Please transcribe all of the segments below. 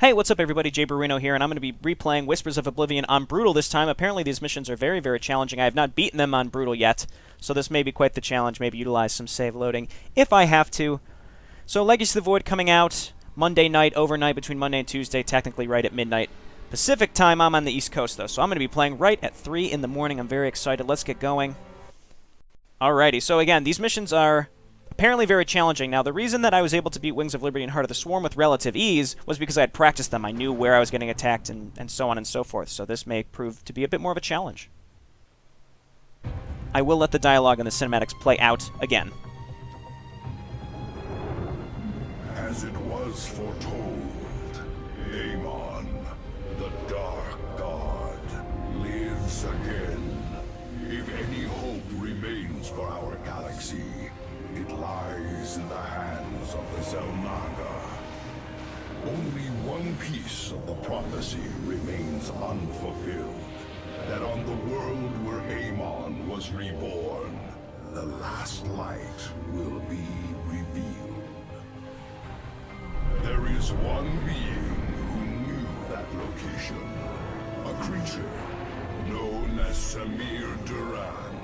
Hey, what's up everybody, Jayborino here, and I'm going to be replaying Whispers of Oblivion on Brutal this time. Apparently these missions are very, very challenging. I have not beaten them on Brutal yet, so this may be quite the challenge. Maybe utilize some save loading if I have to. So Legacy of the Void coming out Monday night, overnight, between Monday and Tuesday, technically right at midnight Pacific time. I'm on the East Coast, though, so I'm going to be playing right at 3 in the morning. I'm very excited. Let's get going. Alrighty, so again, these missions are apparently very challenging. Now, the reason that I was able to beat Wings of Liberty and Heart of the Swarm with relative ease was because I had practiced them. I knew where I was getting attacked and so on and so forth, so this may prove to be a bit more of a challenge. I will let the dialogue and the cinematics play out again. As it was foretold, Amon, the Dark God, lives again. If any hope remains for our galaxy, it lies in the hands of the Zelnaga. Only one piece of the prophecy remains unfulfilled. That on the world where Amon was reborn, the last light will be revealed. There is one being who knew that location. A creature known as Samir Duran,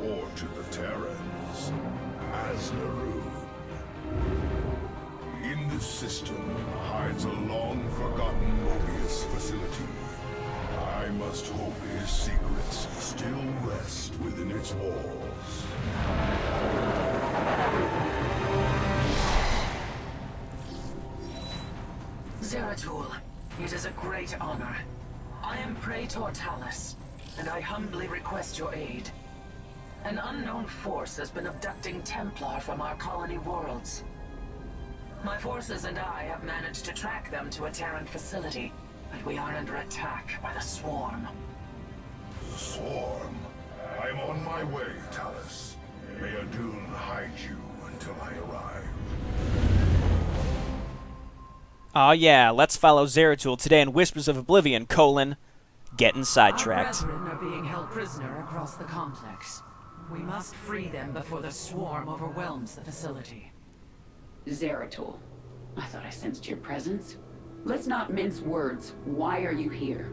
or to the Terrans, as Naru. In this system hides a long-forgotten Mobius facility. I must hope his secrets still rest within its walls. Zeratul, it is a great honor. I am Praetor Talus, and I humbly request your aid. An unknown force has been abducting Templar from our colony worlds. My forces and I have managed to track them to a Terran facility, but we are under attack by the Swarm. The Swarm? I'm on my way, Talus. May Adun hide you until I arrive. Aw yeah, let's follow Zeratul today in Whispers of Oblivion, getting sidetracked. Our brethren are being held prisoner across the complex. We must free them before the Swarm overwhelms the facility. Zeratul, I thought I sensed your presence. Let's not mince words. Why are you here?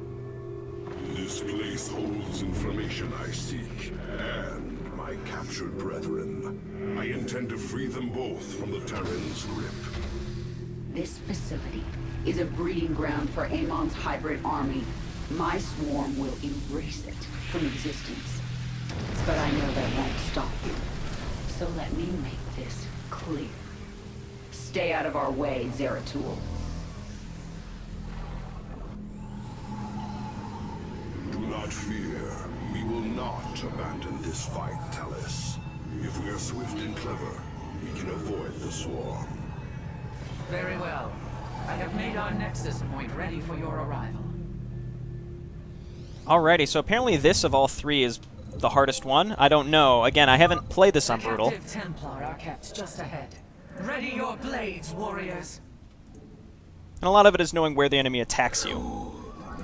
This place holds information I seek, and my captured brethren. I intend to free them both from the Terran's grip. This facility is a breeding ground for Amon's hybrid army. My swarm will erase it from existence. But I know that won't stop you. So let me make this clear. Stay out of our way, Zeratul. Do not fear. We will not abandon this fight, Talus. If we are swift and clever, we can avoid the Swarm. Very well. I have made our Nexus point ready for your arrival. Alrighty, so apparently this of all three is the hardest one. I don't know. Again, I haven't played this on Brutal. Captive Templar are kept just ahead. Ready your blades, warriors. And a lot of it is knowing where the enemy attacks you.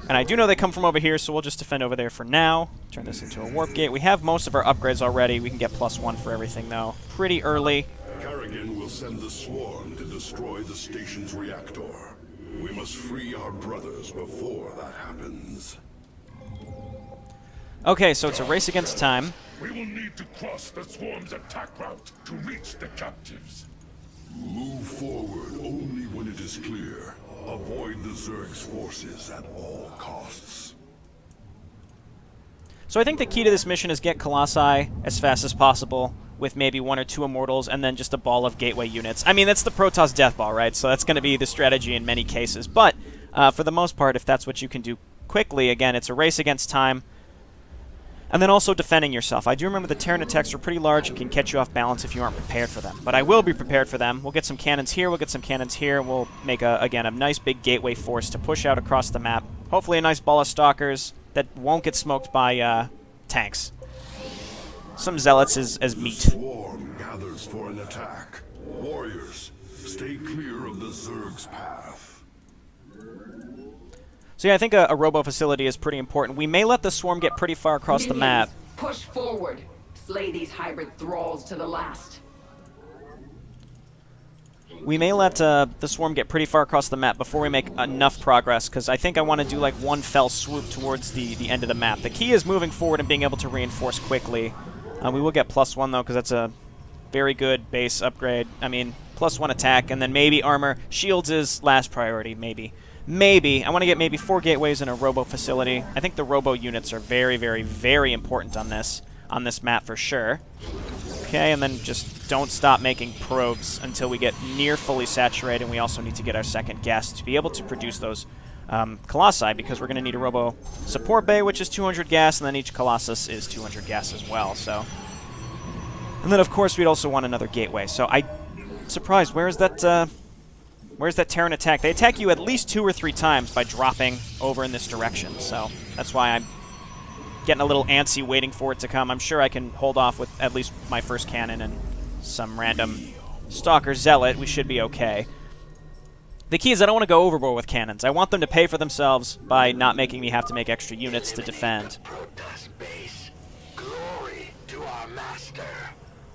And I do know they come from over here, so we'll just defend over there for now. Turn this into a warp gate. We have most of our upgrades already. We can get +1 for everything, though. Pretty early. Kerrigan will send the Swarm to destroy the station's reactor. We must free our brothers before that happens. Okay, so it's a race against time. We will need to cross the Swarm's attack route to reach the captives. Move forward only when it is clear. Avoid the Zerg's forces at all costs. So I think the key to this mission is get Colossi as fast as possible, with maybe 1 or 2 Immortals, and then just a ball of gateway units. I mean, that's the Protoss Death Ball, right? So that's going to be the strategy in many cases. But for the most part, if that's what you can do quickly, again, it's a race against time. And then also defending yourself. I do remember the Terran attacks are pretty large and can catch you off balance if you aren't prepared for them. But I will be prepared for them. We'll get some cannons here, we'll get some cannons here. We'll make, again, a nice big gateway force to push out across the map. Hopefully a nice ball of Stalkers that won't get smoked by tanks. Some Zealots as meat. The Swarm gathers for an attack. Warriors, stay clear of the Zerg's path. So yeah, I think a robo facility is pretty important. We may let the Swarm get pretty far across the map. Push forward. Slay these hybrid thralls to the last. we may let the swarm get pretty far across the map before we make enough progress, because I think I want to do like one fell swoop towards the end of the map. The key is moving forward and being able to reinforce quickly. We will get +1 though, because that's a very good base upgrade. I mean, +1 attack, and then maybe armor. Shields is last priority, maybe. Maybe. I want to get maybe 4 gateways and a robo facility. I think the robo units are very, very, very important on this map for sure. Okay, and then just don't stop making probes until we get near fully saturated, and we also need to get our second gas to be able to produce those Colossi, because we're going to need a robo support bay, which is 200 gas, and then each Colossus is 200 gas as well, so... And then, of course, we'd also want another gateway. So I'm surprised. Where's that Terran attack? They attack you at least 2 or 3 times by dropping over in this direction. So that's why I'm getting a little antsy waiting for it to come. I'm sure I can hold off with at least my first cannon and some random Stalker Zealot. We should be okay. The key is I don't want to go overboard with cannons. I want them to pay for themselves by not making me have to make extra units to defend.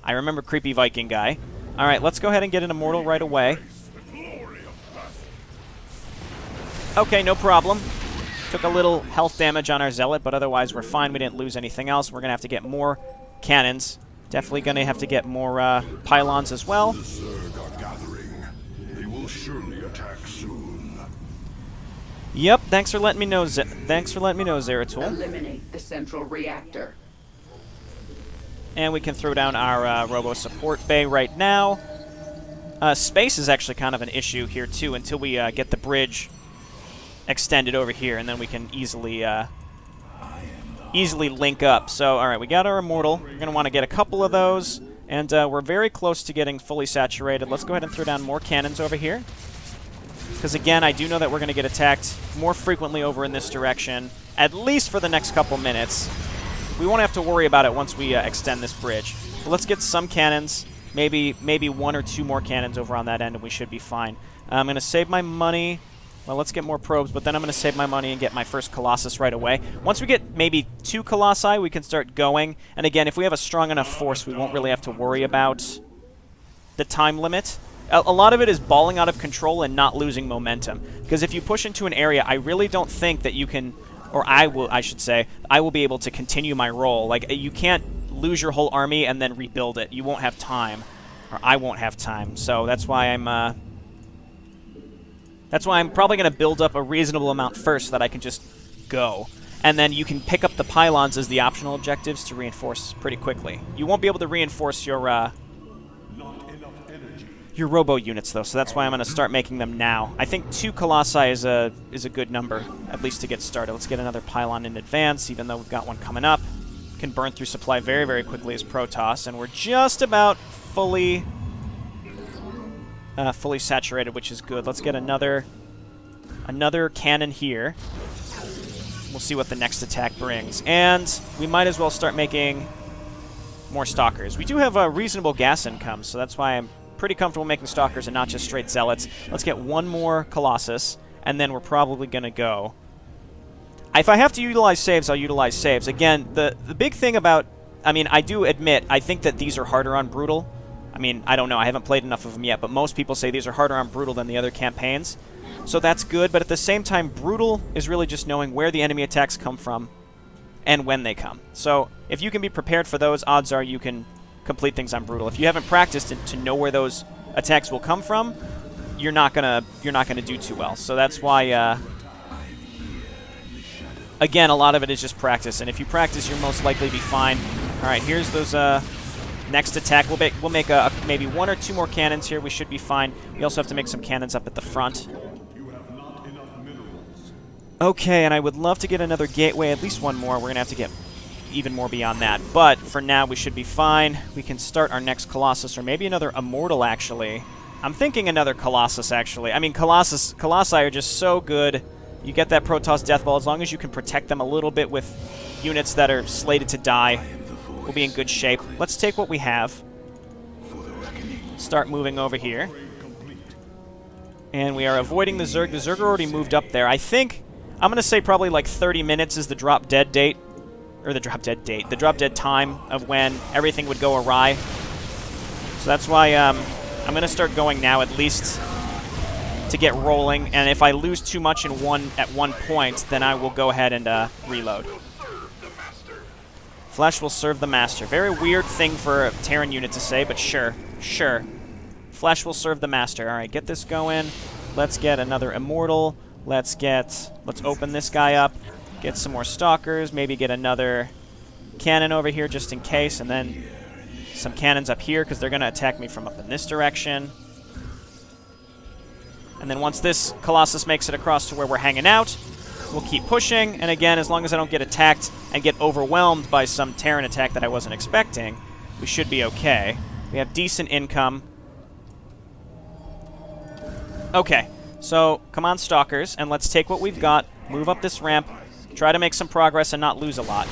I remember creepy Viking guy. Alright, let's go ahead and get an immortal right away. Okay, no problem. Took a little health damage on our Zealot, but otherwise we're fine. We didn't lose anything else. We're going to have to get more cannons. Definitely going to have to get more pylons as well. The Zerg are gathering. They will surely attack soon. Yep, thanks for letting me know, Zeratul. Eliminate the central reactor. And we can throw down our robo support bay right now. Space is actually kind of an issue here too until we get the bridge extended over here, and then we can easily link up. So, all right, we got our immortal. We're going to want to get a couple of those, and we're very close to getting fully saturated. Let's go ahead and throw down more cannons over here, because again, I do know that we're going to get attacked more frequently over in this direction, at least for the next couple minutes. We won't have to worry about it once we extend this bridge. But let's get some cannons, maybe 1 or 2 more cannons over on that end, and we should be fine. I'm going to save my money. Well, let's get more probes, but then I'm going to save my money and get my first Colossus right away. Once we get maybe 2 Colossi, we can start going. And again, if we have a strong enough force, we won't really have to worry about the time limit. A lot of it is balling out of control and not losing momentum. Because if you push into an area, I really don't think that you can... Or I will be able to continue my role. Like, you can't lose your whole army and then rebuild it. You won't have time. Or I won't have time. So that's why I'm probably going to build up a reasonable amount first so that I can just go. And then you can pick up the pylons as the optional objectives to reinforce pretty quickly. You won't be able to reinforce your robo units, though, so that's why I'm going to start making them now. I think 2 Colossi is a good number, at least to get started. Let's get another pylon in advance, even though we've got one coming up. Can burn through supply very, very quickly as Protoss, and we're just about fully saturated, which is good. Let's get another cannon here. We'll see what the next attack brings. And we might as well start making more Stalkers. We do have a reasonable gas income, so that's why I'm pretty comfortable making Stalkers and not just straight Zealots. Let's get 1 more Colossus, and then we're probably going to go. If I have to utilize saves, I'll utilize saves. Again, the big thing about... I mean, I do admit, I think that these are harder on Brutal. I mean, I don't know, I haven't played enough of them yet, but most people say these are harder on Brutal than the other campaigns. So that's good, but at the same time, Brutal is really just knowing where the enemy attacks come from and when they come. So if you can be prepared for those, odds are you can complete things on Brutal. If you haven't practiced to know where those attacks will come from, you're not gonna do too well. So that's why, again, a lot of it is just practice. And if you practice, you'll most likely be fine. All right, here's those next attack. We'll make maybe 1 or 2 more cannons here. We should be fine. We also have to make some cannons up at the front. Okay, and I would love to get another gateway, at least 1 more. We're gonna have to get even more beyond that. But for now, we should be fine. We can start our next Colossus, or maybe another Immortal, actually. I'm thinking another Colossus, actually. I mean, Colossi are just so good. You get that Protoss Death Ball. As long as you can protect them a little bit with units that are slated to die, we'll be in good shape. Let's take what we have. Start moving over here. And we are avoiding the Zerg. The Zerg are already moved up there. I think, I'm going to say probably like 30 minutes is the drop dead date. Or the drop dead date. The drop dead time of when everything would go awry. So that's why I'm I'm going to start going now at least to get rolling, and if I lose too much at one point, then I will go ahead and reload. Flesh will serve the master. Very weird thing for a Terran unit to say, but sure. Sure. Flesh will serve the master. Alright, get this going. Let's get another immortal. Let's open this guy up. Get some more stalkers. Maybe get another cannon over here just in case, and then some cannons up here because they're going to attack me from up in this direction. And then once this Colossus makes it across to where we're hanging out, we'll keep pushing. And again, as long as I don't get attacked and get overwhelmed by some Terran attack that I wasn't expecting, we should be okay. We have decent income. Okay, so come on, Stalkers, and let's take what we've got, move up this ramp, try to make some progress and not lose a lot.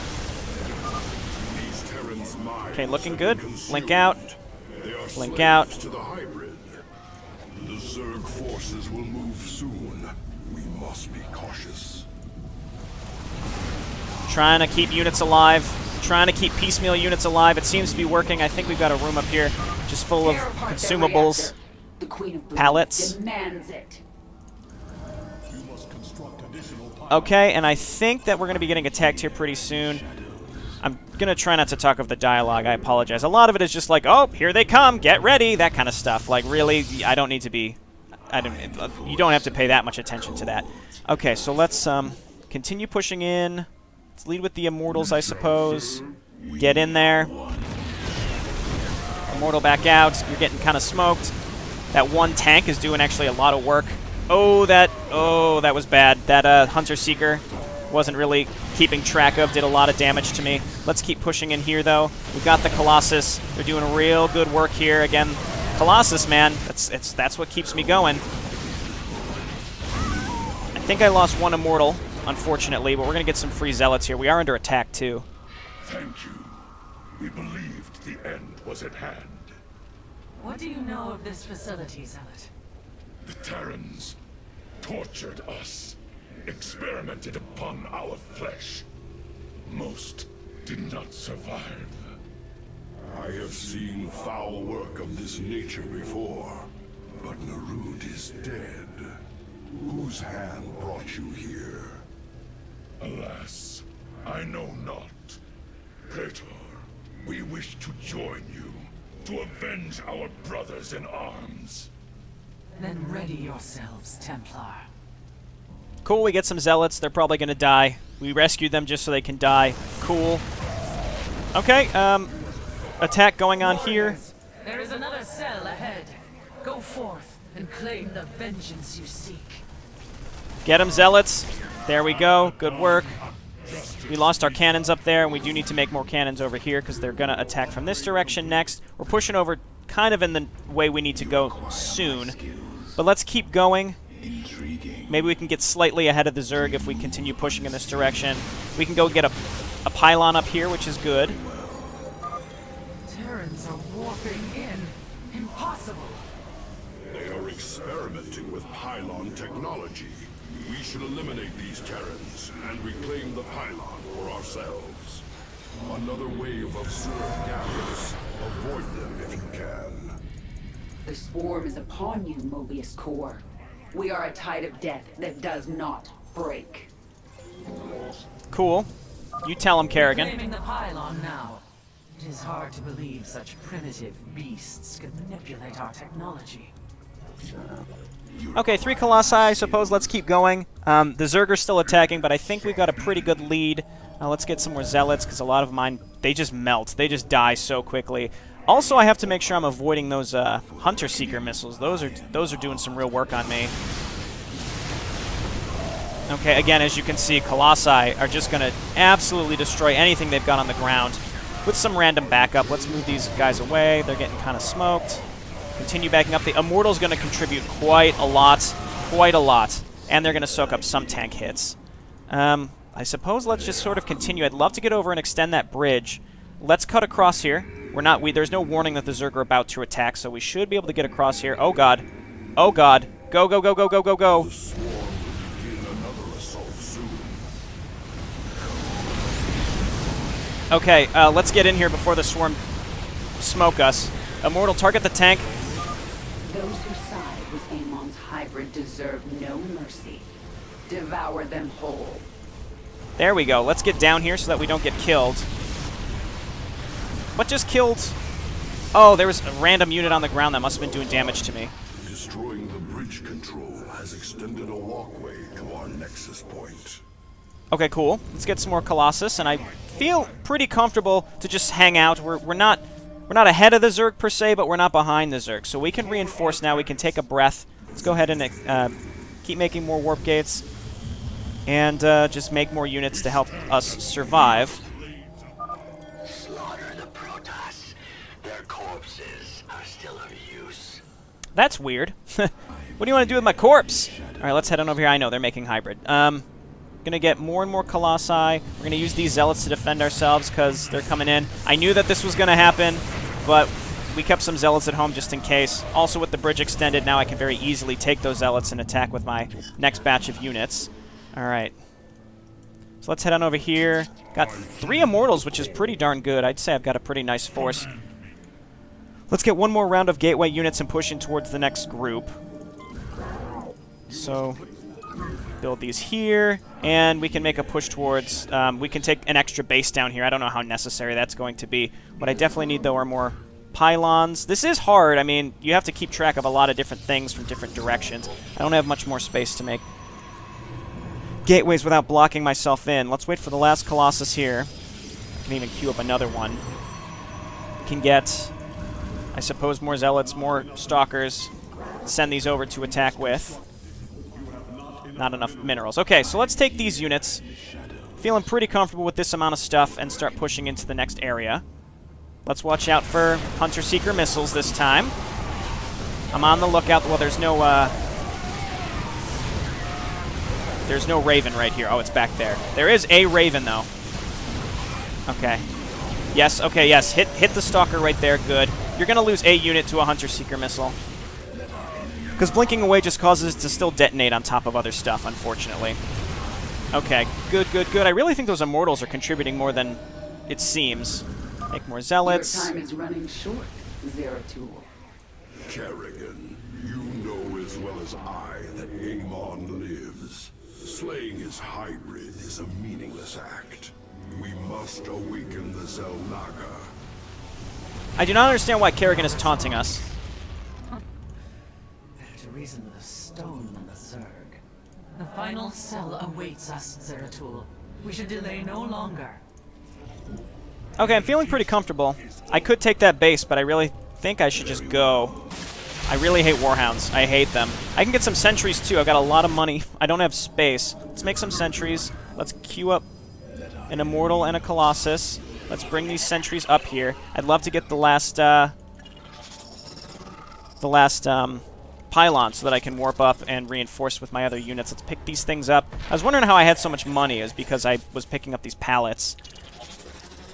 Okay, looking good. Blink out. Blink out. The Zerg forces will move soon. We must be cautious. Trying to keep units alive. Trying to keep piecemeal units alive. It seems to be working. I think we've got a room up here just full of consumables. Pallets. Okay, and I think that we're going to be getting attacked here pretty soon. I'm going to try not to talk of the dialogue. I apologize. A lot of it is just like, oh, here they come, get ready, that kind of stuff. Like, really, I don't need to be... you don't have to pay that much attention to that. Okay, so let's continue pushing in. Let's lead with the Immortals, I suppose. Get in there. Immortal back out. You're getting kind of smoked. That one tank is doing actually a lot of work. Oh, that was bad. That Hunter Seeker wasn't really keeping track of, did a lot of damage to me. Let's keep pushing in here, though. We've got the Colossus. They're doing real good work here. Again, Colossus, man, that's what keeps me going. I think I lost one Immortal, unfortunately, but we're going to get some free Zealots here. We are under attack, too. Thank you. We believed the end was at hand. What do you know of this facility, Zealot? The Terrans tortured us, experimented upon our flesh. Most did not survive. I have seen foul work of this nature before, but Narud is dead. Whose hand brought you here? Alas, I know not. Praetor, we wish to join you, to avenge our brothers in arms. Then ready yourselves, Templar. Cool, we get some Zealots. They're probably going to die. We rescued them just so they can die. Cool. Okay, attack going on here. There is another cell ahead. Go forth and claim the vengeance you seek. Get them, Zealots. There we go. Good work. We lost our cannons up there, and we do need to make more cannons over here because they're going to attack from this direction next. We're pushing over kind of in the way we need to go soon. But let's keep going. Maybe we can get slightly ahead of the Zerg if we continue pushing in this direction. We can go get a pylon up here, which is good. Terrans are warping in. Impossible. They are experimenting with pylon technology. We should eliminate these Terrans and reclaim the pylon for ourselves. Another wave of Zerg gathers. Avoid them if you can. The swarm is upon you, Mobius Core. We are a tide of death that does not break. Cool. You tell him, Kerrigan. Claiming the pylon now. It is hard to believe such primitive beasts could manipulate our technology. Okay, 3 Colossi, I suppose. Let's keep going. The Zerg are still attacking, but I think we've got a pretty good lead. Let's get some more Zealots, because a lot of mine, they just melt. They just die so quickly. Also, I have to make sure I'm avoiding those Hunter Seeker missiles. Those are doing some real work on me. Okay, again, as you can see, Colossi are just going to absolutely destroy anything they've got on the ground. With some random backup, let's move these guys away. They're getting kind of smoked. Continue backing up. The Immortal's going to contribute quite a lot. And they're going to soak up some tank hits. I suppose let's just sort of continue. I'd love to get over and extend that bridge. Let's cut across here. There's no warning that the Zerg are about to attack, so we should be able to get across here. Oh god. Oh god. Go, go, go, go, go, go, go. The swarm will begin another assault soon. Okay, let's get in here before the swarm smoke us. Immortal, target the tank. Those who side with Amon's hybrid deserve no mercy. Devour them whole. There we go. Let's get down here so that we don't get killed. What just killed? Oh, there was a random unit on the ground that must have been doing damage to me. Destroying the bridge control has extended a walkway to our nexus point. Okay, cool. Let's get some more Colossus, and I feel pretty comfortable to just hang out. We're not ahead of the Zerg per se, but we're not behind the Zerg, so we can reinforce now. We can take a breath. Let's go ahead and keep making more warp gates, and just make more units to help us survive. Slaughter the Protoss. Their corpses are still of use. That's weird. What do you want to do with my corpse? All right, let's head on over here. I know they're making hybrid. Gonna get more and more Colossi. We're gonna use these Zealots to defend ourselves because they're coming in. I knew that this was gonna happen, but we kept some Zealots at home just in case. Also, with the bridge extended, now I can very easily take those Zealots and attack with my next batch of units. All right. So let's head on over here. Got 3 Immortals, which is pretty darn good. I'd say I've got a pretty nice force. Let's get one more round of Gateway units and push in towards the next group. So build these here, and we can make a push towards, we can take an extra base down here. I don't know how necessary that's going to be. What I definitely need, though, are more pylons. This is hard. I mean, you have to keep track of a lot of different things from different directions. I don't have much more space to make gateways without blocking myself in. Let's wait for the last Colossus here. I can even queue up another one. We can get, I suppose, more Zealots, more Stalkers. Send these over to attack with. Not enough minerals. Okay, so let's take these units. Feeling pretty comfortable with this amount of stuff and start pushing into the next area. Let's watch out for Hunter-Seeker missiles this time. I'm on the lookout. Well, there's no Raven right here. Oh, it's back there. There is a Raven, though. Okay. Yes, okay, yes. Hit the Stalker right there. Good. You're going to lose a unit to a Hunter-Seeker missile. Because blinking away just causes it to still detonate on top of other stuff, unfortunately. Okay, good, good, good. I really think those Immortals are contributing more than it seems. Make more Zealots. Your time is running short, Zeratul. Kerrigan, you know as well as I that Amon lives. Slaying his hybrid is a meaningless act. We must awaken the Zelnaga. I do not understand why Kerrigan is taunting us. To reason with a stone than a Zerg. The final cell awaits us, Zeratul. We should delay no longer. Okay, I'm feeling pretty comfortable. I could take that base, but I really think I should just go. I really hate Warhounds. I hate them. I can get some sentries, too. I've got a lot of money. I don't have space. Let's make some sentries. Let's queue up an Immortal and a Colossus. Let's bring these sentries up here. I'd love to get the last pylon so that I can warp up and reinforce with my other units. Let's pick these things up. I was wondering how I had so much money. Is because I was picking up these pallets.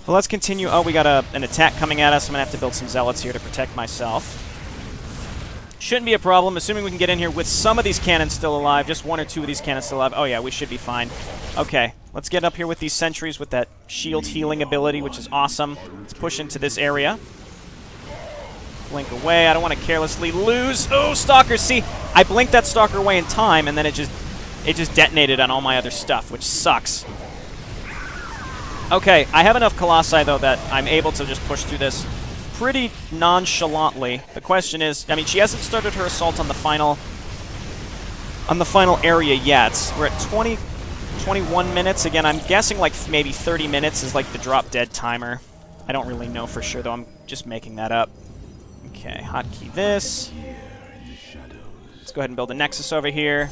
Well, let's continue. Oh, we got an attack coming at us. I'm going to have to build some Zealots here to protect myself. Shouldn't be a problem, assuming we can get in here with some of these cannons still alive. Just 1 or 2 of these cannons still alive. Oh, yeah, we should be fine. Okay, let's get up here with these sentries with that shield healing ability, which is awesome. Let's push into this area. Blink away. I don't want to carelessly lose. Oh, Stalkers. See, I blinked that Stalker away in time, and then it just detonated on all my other stuff, which sucks. Okay, I have enough Colossi, though, that I'm able to just push through this pretty nonchalantly. The question is, I mean, she hasn't started her assault on the final area yet. We're at 21 minutes. Again, I'm guessing like maybe 30 minutes is like the drop dead timer. I don't really know for sure, though. I'm just making that up. Okay, hotkey this. Let's go ahead and build a Nexus over here.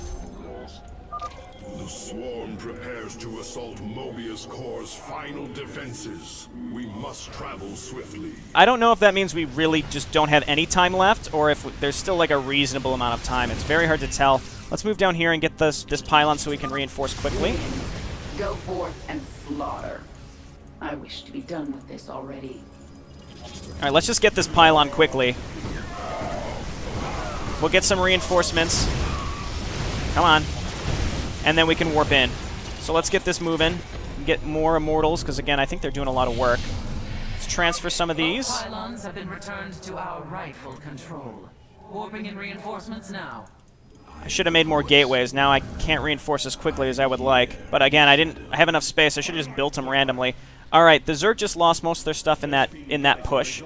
The swarm prepares to assault Mobius Core's final defenses. We must travel swiftly. I don't know if that means we really just don't have any time left, or if there's still like a reasonable amount of time. It's very hard to tell. Let's move down here and get this pylon so we can reinforce quickly. Go forth and slaughter. I wish to be done with this already. Alright, let's just get this pylon quickly. We'll get some reinforcements. Come on. And then we can warp in. So let's get this moving. Get more Immortals, because again, I think they're doing a lot of work. Let's transfer some of these. Pylons have been returned to our rightful control. Warping in reinforcements now. I should have made more gateways. Now I can't reinforce as quickly as I would like. But again, I have enough space. I should have just built them randomly. All right, the Zerg just lost most of their stuff in that push.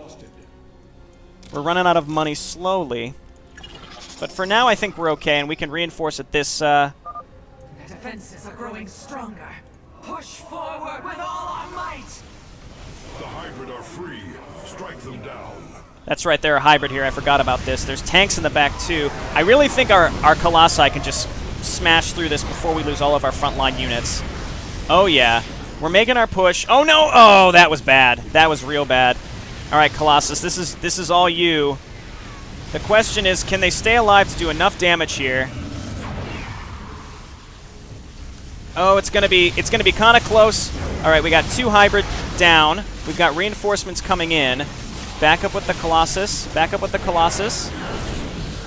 We're running out of money slowly. But for now, I think we're okay, and we can reinforce at this... The defenses are growing stronger. Push forward with all our might! The hybrid are free. Strike them down. That's right, they're a hybrid here. I forgot about this. There's tanks in the back, too. I really think our Colossi can just smash through this before we lose all of our frontline units. Oh, yeah. We're making our push. Oh, no! Oh, that was bad. That was real bad. All right, Colossus, this is all you. The question is, can they stay alive to do enough damage here? Oh, it's gonna be kind of close. All right, we got 2 hybrid down. We've got reinforcements coming in. Back up with the Colossus. Back up with the Colossus.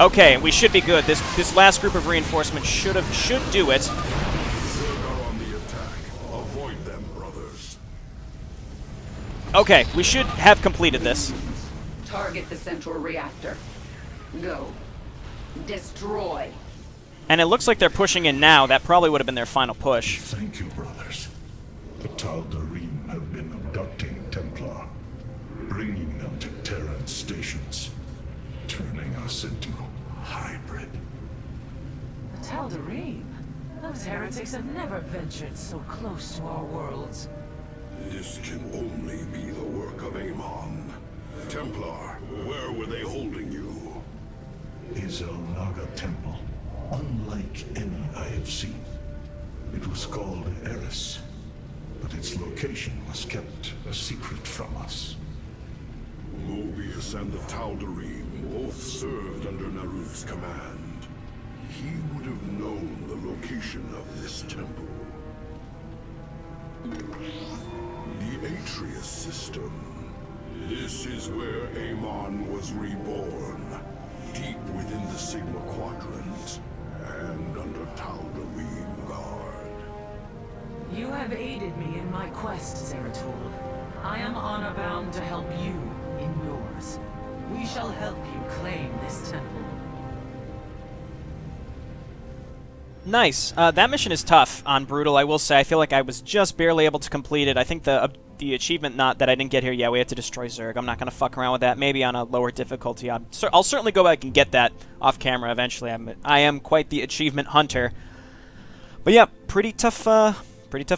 Okay, we should be good. This last group of reinforcements should do it. Zerg are on the attack. Avoid them, brothers. Okay, we should have completed this. Target the central reactor. Go. Destroy. And it looks like they're pushing in now. That probably would have been their final push. Thank you, brothers. The Tal'Darim have been abducting Templar, bringing them to Terran stations, turning us into hybrid. The Tal'Darim? Those heretics have never ventured so close to our worlds. This can only be the work of Amon. Templar, where were they holding you? Izel Naga Temple, unlike any I have seen. It was called Eris, but its location was kept a secret from us. Mobius and the Tal'Darim both served under Naruk's command. He would have known the location of this temple. The Atreus system. This is where Amon was reborn, deep within the Sigma Quadrant, and under Tal'Darim guard. You have aided me in my quest, Zeratul. I am honor-bound to help you in yours. We shall help you claim this temple. Nice. That mission is tough on Brutal, I will say. I feel like I was just barely able to complete it. I think the achievement that I didn't get here, yeah, we had to destroy Zerg. I'm not going to fuck around with that. Maybe on a lower difficulty. I'll certainly go back and get that off camera eventually. I am quite the achievement hunter. But yeah, pretty tough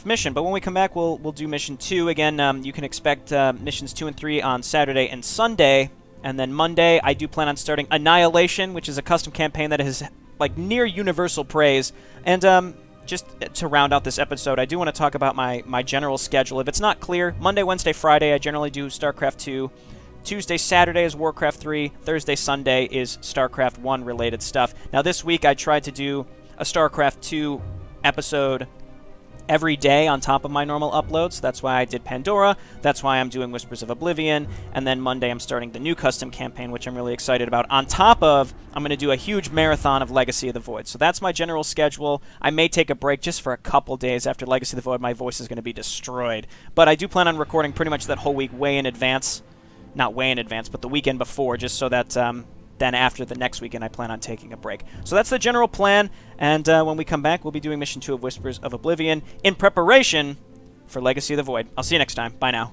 mission. But when we come back, we'll do mission 2. Again, you can expect missions 2 and 3 on Saturday and Sunday. And then Monday, I do plan on starting Annihilation, which is a custom campaign that is like near universal praise. And just to round out this episode, I do want to talk about my general schedule. If it's not clear, Monday, Wednesday, Friday, I generally do StarCraft 2. Tuesday, Saturday is Warcraft 3. Thursday, Sunday is StarCraft 1 related stuff. Now this week I tried to do a StarCraft 2 episode every day on top of my normal uploads. That's why I did Pandora. That's why I'm doing Whispers of Oblivion. And then Monday I'm starting the new custom campaign, which I'm really excited about. On top of, I'm going to do a huge marathon of Legacy of the Void. So that's my general schedule. I may take a break just for a couple days after Legacy of the Void. My voice is going to be destroyed. But I do plan on recording pretty much that whole week way in advance. Not way in advance, but the weekend before, just so that then after the next weekend I plan on taking a break. So that's the general plan, and when we come back, we'll be doing Mission 2 of Whispers of Oblivion in preparation for Legacy of the Void. I'll see you next time. Bye now.